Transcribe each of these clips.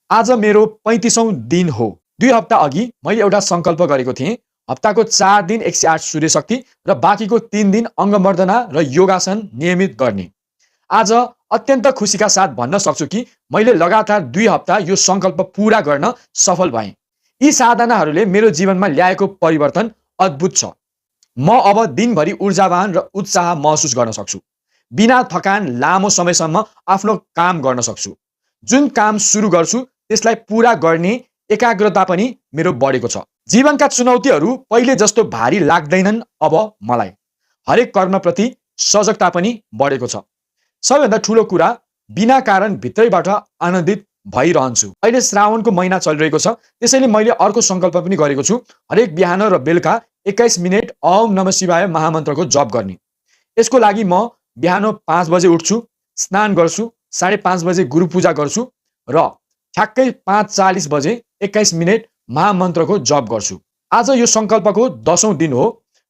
आज मेरो 35औं दिन हो। 2 हप्ता अघि मैले एउटा संकल्प गरेको थिएँ। हप्ताको 4 दिन 108 सूर्य शक्ति र बाँकीको 3 दिन अङ्गमर्दना र योगासन नियमित गर्ने। आज अत्यन्त खुसीका साथ भन्न सक्छु कि मैले लगातार 2 हप्ता यो संकल्प पूरा गर्न सफल भएँ। यी साधनाहरूले मेरो जीवनमा ल्याएको परिवर्तन अद्भुत छ। म अब दिनभरि ऊर्जावान र उत्साह महसुस गर्न सक्छु। बिना थकान लामो समयसम्म आफ्नो काम गर्न सक्छु। जुन काम सुरु गर्छु त्यसलाई पूरा गर्ने एकाग्रता पनि मेरो बढेको छ। जीवनका चुनौतीहरू पहिले जस्तो भारी लाग्दैनन् अब मलाई। हरेक कर्मप्रति सजगता पनि बढेको छ। सबैभन्दा ठुलो कुरा, बिना कारण भित्रैबाट आनन्दित भइरहन्छु। अहिले श्रावणको महिना चलिरहेको छ, त्यसैले मैले अर्को संकल्प पनि गरेको छु। हरेक बिहान र बेलुका 21 मिनेट ओम नमः शिवाय महामन्त्रको जप गर्ने। यसको लागि म बिहान 5 बजे उठ्छु, स्नान गर्छु, 5:30 बजे गुरु पूजा गर्छु र ठ्याक्कै 5:40 बजे 21 मिनेट महामन्त्रको जप गर्छु। आज यो संकल्पको 10औं दिन हो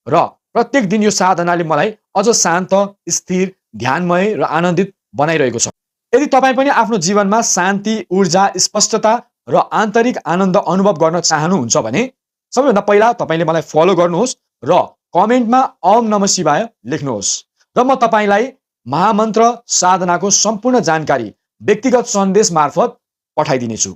र प्रत्येक दिन यो साधनाले मलाई अझ शान्त, स्थिर, ध्यानमय र आनन्दित बनाइरहेको छ। यदि तपाईँ पनि आफ्नो जीवनमा शान्ति, ऊर्जा, स्पष्टता र आन्तरिक आनन्द अनुभव गर्न चाहनुहुन्छ भने सबैभन्दा पहिला तपाईँले मलाई फलो गर्नुहोस् र कमेन्टमा ओम नमः शिवाय लेख्नुहोस् र म तपाईँलाई महामन्त्र साधनाको सम्पूर्ण जानकारी व्यक्तिगत सन्देश मार्फत पठाइदिनेछु।